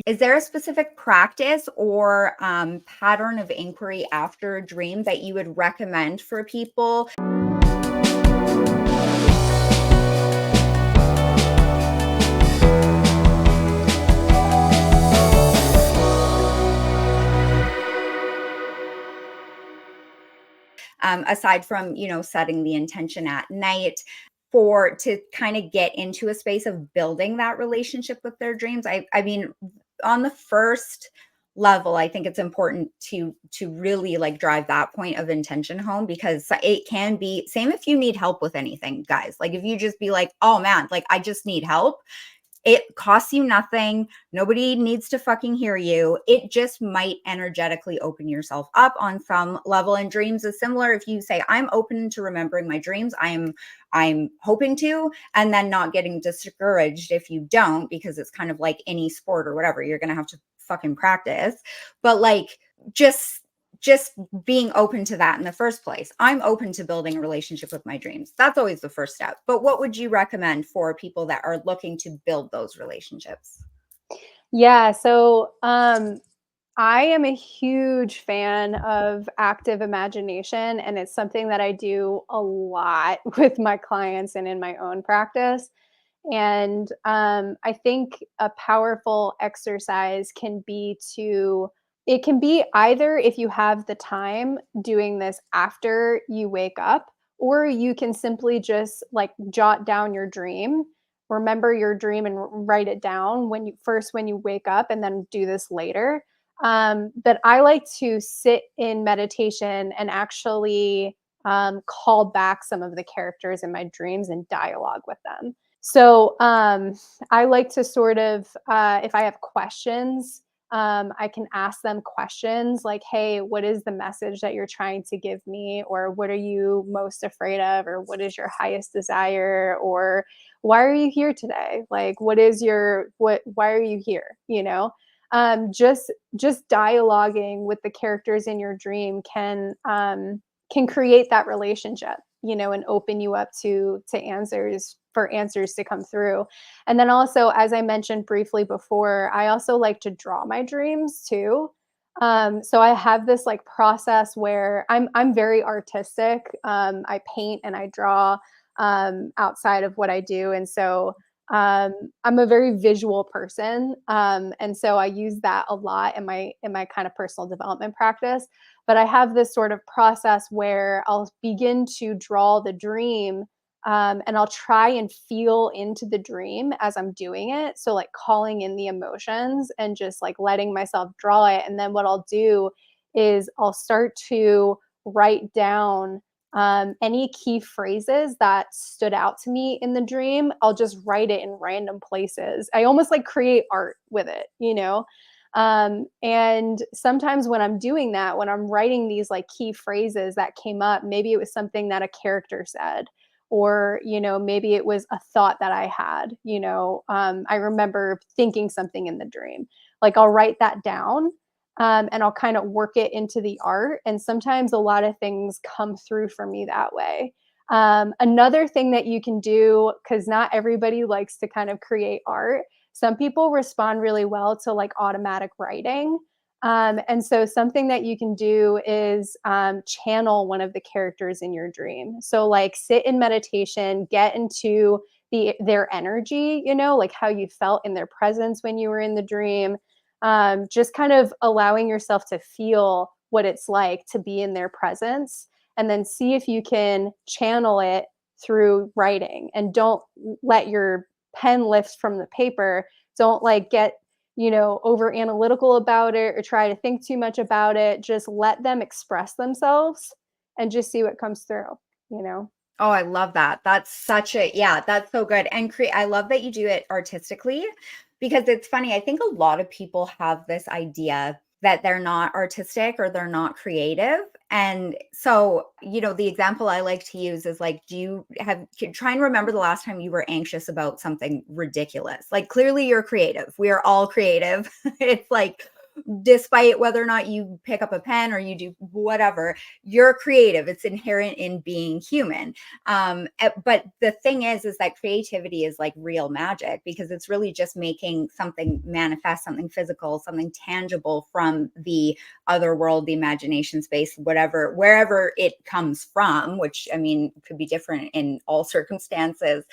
Is there a specific practice or pattern of inquiry after a dream that you would recommend for people? Aside from, setting the intention at night for to kind of get into a space of building that relationship with their dreams. I mean, on the first level, I think it's important to really like drive that point of intention home, because it can be same if you need help with anything, guys. Like if you just be like, oh man, like I just need help, it costs you nothing. Nobody needs to fucking hear you. It just might energetically open yourself up on some level. And dreams is similar. If you say, I'm open to remembering my dreams, I'm hoping to, and then not getting discouraged if you don't, because it's kind of like any sport or whatever. You're gonna have to fucking practice. But like just being open to that in the first place. I'm open to building a relationship with my dreams. That's always the first step. But what would you recommend for people that are looking to build those relationships? Yeah, so I am a huge fan of active imagination, and it's something that I do a lot with my clients and in my own practice. And I think a powerful exercise can be it can be either if you have the time doing this after you wake up, or you can simply just like jot down your dream, remember your dream and write it down when you wake up, and then do this later. But I like to sit in meditation and actually call back some of the characters in my dreams and dialogue with them. So, I like to sort of, if I have questions, I can ask them questions like, "Hey, what is the message that you're trying to give me?" Or, "What are you most afraid of?" Or, "What is your highest desire?" Or, "Why are you here today?" Like, why are you here? Just dialoguing with the characters in your dream can create that relationship, and open you up to answers to come through. And then also, as I mentioned briefly before, I also like to draw my dreams too. So I have this like process where I'm very artistic. I paint and I draw outside of what I do, and so I'm a very visual person, and so I use that a lot in my kind of personal development practice. But I have this sort of process where I'll begin to draw the dream, and I'll try and feel into the dream as I'm doing it. So, like, calling in the emotions and just like letting myself draw it. And then what I'll do is I'll start to write down any key phrases that stood out to me in the dream. I'll just write it in random places. I almost like create art with it. And sometimes when I'm doing that, when I'm writing these like key phrases that came up, maybe it was something that a character said, or, maybe it was a thought that I had. I remember thinking something in the dream. Like I'll write that down, and I'll kind of work it into the art. And sometimes a lot of things come through for me that way. Another thing that you can do, because not everybody likes to kind of create art, some people respond really well to like automatic writing. And so something that you can do is channel one of the characters in your dream. So like sit in meditation, get into their energy, like how you felt in their presence when you were in the dream. Just kind of allowing yourself to feel what it's like to be in their presence, and then see if you can channel it through writing. And don't let your pen lift from the paper. Don't like get over analytical about it or try to think too much about it. Just let them express themselves and just see what comes through, you know? Oh, I love that. Yeah, that's so good. And I love that you do it artistically, because it's funny. I think a lot of people have this idea that they're not artistic or they're not creative. And so, the example I like to use is like, try and remember the last time you were anxious about something ridiculous? Like, clearly you're creative. We are all creative. It's like, despite whether or not you pick up a pen or you do whatever, you're creative. It's inherent in being human. But the thing is that creativity is like real magic, because it's really just making something manifest, something physical, something tangible from the other world, the imagination space, whatever, wherever it comes from, which I mean could be different in all circumstances.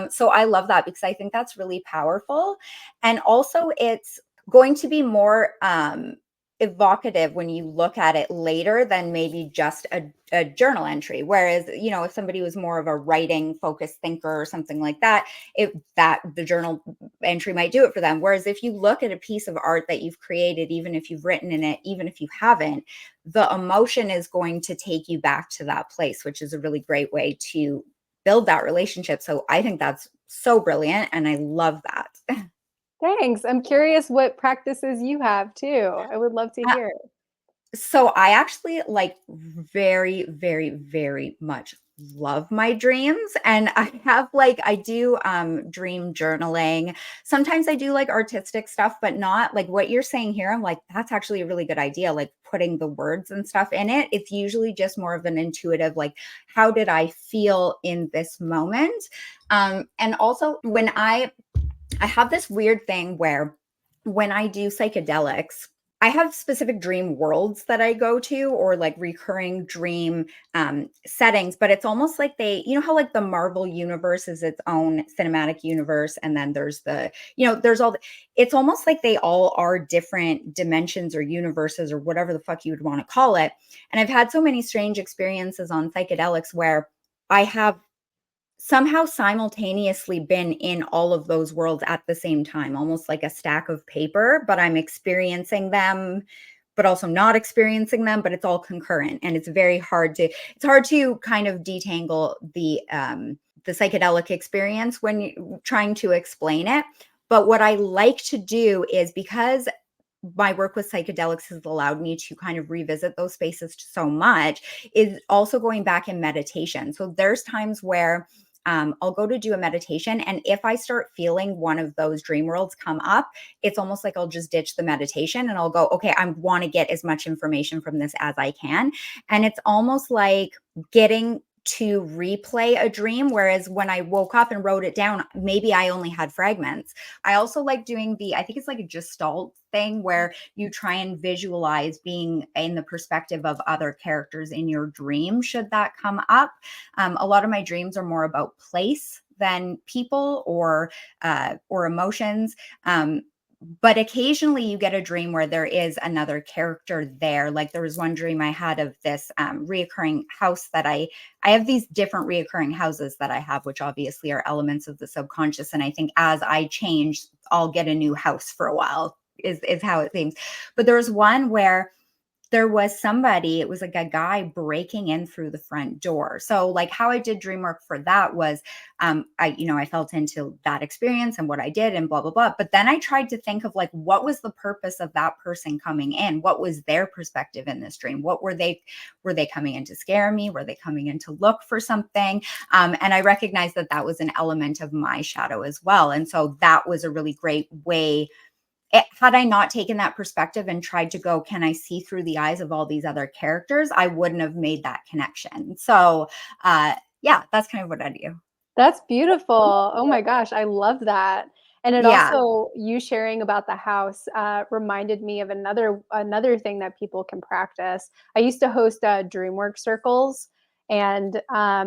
So I love that, because I think that's really powerful. And also, it's going to be more evocative when you look at it later than maybe just a journal entry. Whereas, if somebody was more of a writing focused thinker or something like that, that the journal entry might do it for them. Whereas if you look at a piece of art that you've created, even if you've written in it, even if you haven't, the emotion is going to take you back to that place, which is a really great way to build that relationship. So I think that's so brilliant, and I love that. Thanks. I'm curious what practices you have too. I would love to hear. So I actually like very, very, very much love my dreams. And I do dream journaling. Sometimes I do like artistic stuff, but not like what you're saying here. I'm like, that's actually a really good idea, like putting the words and stuff in it. It's usually just more of an intuitive, like, how did I feel in this moment? And also when I have this weird thing where when I do psychedelics, I have specific dream worlds that I go to, or like recurring dream settings, but it's almost like how like the Marvel universe is its own cinematic universe. And then there's there's it's almost like they all are different dimensions or universes or whatever the fuck you would want to call it. And I've had so many strange experiences on psychedelics where I have somehow simultaneously been in all of those worlds at the same time, almost like a stack of paper, but I'm experiencing them, but also not experiencing them, but it's all concurrent. And it's hard to kind of detangle the psychedelic experience when you trying to explain it. But what I like to do is, because my work with psychedelics has allowed me to kind of revisit those spaces so much, is also going back in meditation. So there's times where I'll go to do a meditation, and if I start feeling one of those dream worlds come up, it's almost like I'll just ditch the meditation and I'll go, okay, I want to get as much information from this as I can. And it's almost like getting to replay a dream, whereas when I woke up and wrote it down, maybe I only had fragments. I also like doing I think it's like a gestalt thing, where you try and visualize being in the perspective of other characters in your dream, should that come up. A lot of my dreams are more about place than people or emotions. But occasionally you get a dream where there is another character there. Like there was one dream I had of this reoccurring house that I have these different reoccurring houses that I have, which obviously are elements of the subconscious. And I think as I change, I'll get a new house for a while, is how it seems. But there was one where there was somebody, it was like a guy breaking in through the front door. So like how I did dream work for that was I felt into that experience and what I did and blah, blah, blah. But then I tried to think of like, what was the purpose of that person coming in? What was their perspective in this dream? What were they coming in to scare me? Were they coming in to look for something? And I recognized that that was an element of my shadow as well. And so that was a really great way. Had I not taken that perspective and tried to go, can I see through the eyes of all these other characters? I wouldn't have made that connection. So, yeah, that's kind of what I do. That's beautiful. Oh my gosh, I love that. And it Yeah. also, you sharing about the house, reminded me of another thing that people can practice. I used to host DreamWork circles, and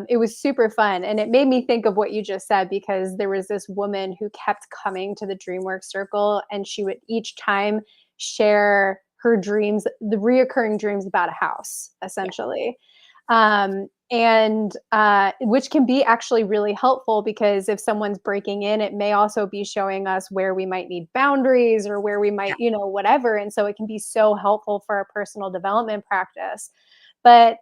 it was super fun. And it made me think of what you just said, because there was this woman who kept coming to the DreamWork circle, and she would each time share her dreams, the reoccurring dreams about a house, Yeah. essentially. And which can be actually really helpful, because if someone's breaking in, it may also be showing us where we might need boundaries, or where we might, whatever. And so it can be so helpful for our personal development practice. But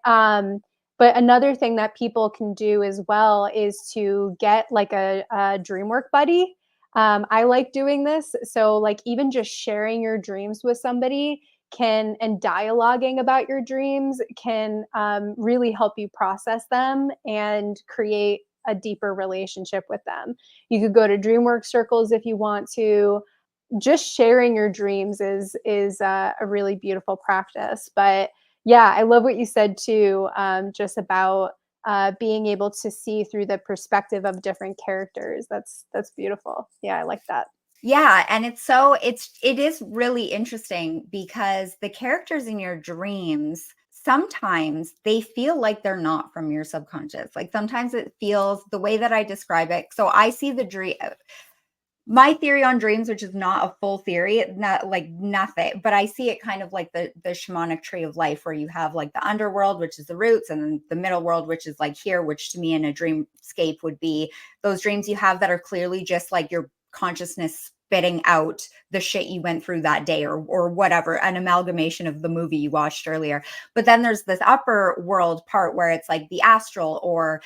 but another thing that people can do as well is to get like a dream work buddy. I like doing this. So like even just sharing your dreams with somebody can, and dialoguing about your dreams can really help you process them and create a deeper relationship with them. You could go to DreamWork circles if you want to. just sharing your dreams is a really beautiful practice. But yeah, I love what you said too, just about being able to see through the perspective of different characters. That's beautiful. Yeah, I like that. Yeah, and it is really interesting because the characters in your dreams, sometimes they feel like they're not from your subconscious. Like sometimes it feels the way that I describe it. So I see the dream, my theory on dreams, which is not a full theory, not like nothing, but I see it kind of like the shamanic tree of life, where you have like the underworld, which is the roots, and then the middle world, which is like here, which to me in a dreamscape would be those dreams you have that are clearly just like your consciousness spitting out the shit you went through that day, or whatever, an amalgamation of the movie you watched earlier. But then there's this upper world part where it's like the astral, or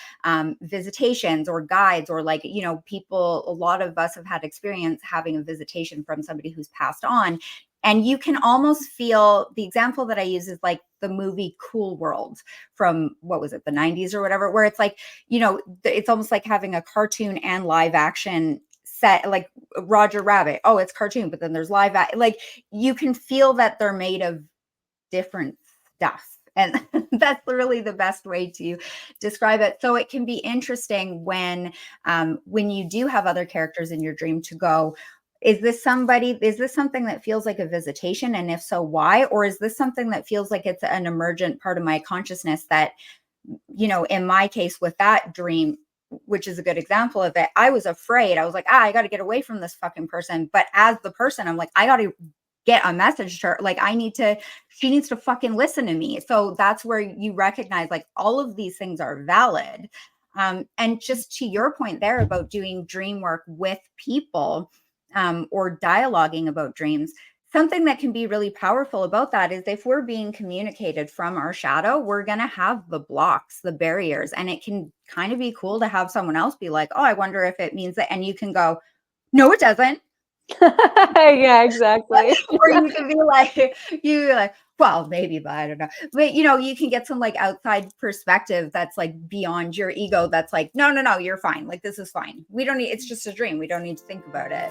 visitations or guides, or like, people, a lot of us have had experience having a visitation from somebody who's passed on. And you can almost feel, the example that I use is like the movie Cool World from, what was it, the 90s or whatever, where it's like, it's almost like having a cartoon and live action set, like Roger Rabbit. Oh, it's cartoon, but then there's like you can feel that they're made of different stuff. And that's really the best way to describe it. So it can be interesting when you do have other characters in your dream to go, is this something that feels like a visitation? And if so, why? Or is this something that feels like it's an emergent part of my consciousness that, in my case with that dream, which is a good example of it, I was afraid. I was like, I got to get away from this fucking person. But as the person, I'm like, I got to get a message to her. Like, she needs to fucking listen to me. So that's where you recognize like all of these things are valid. And just to your point there about doing dream work with people, or dialoguing about dreams, something that can be really powerful about that is if we're being communicated from our shadow, we're going to have the blocks, the barriers, and it can kind of be cool to have someone else be like, oh, I wonder if it means that. And you can go, no, it doesn't. Yeah, exactly. Or you can be like, well, maybe, but I don't know. But you can get some like outside perspective that's like beyond your ego. That's like, no, you're fine. Like, this is fine. We don't need, it's just a dream. We don't need to think about it.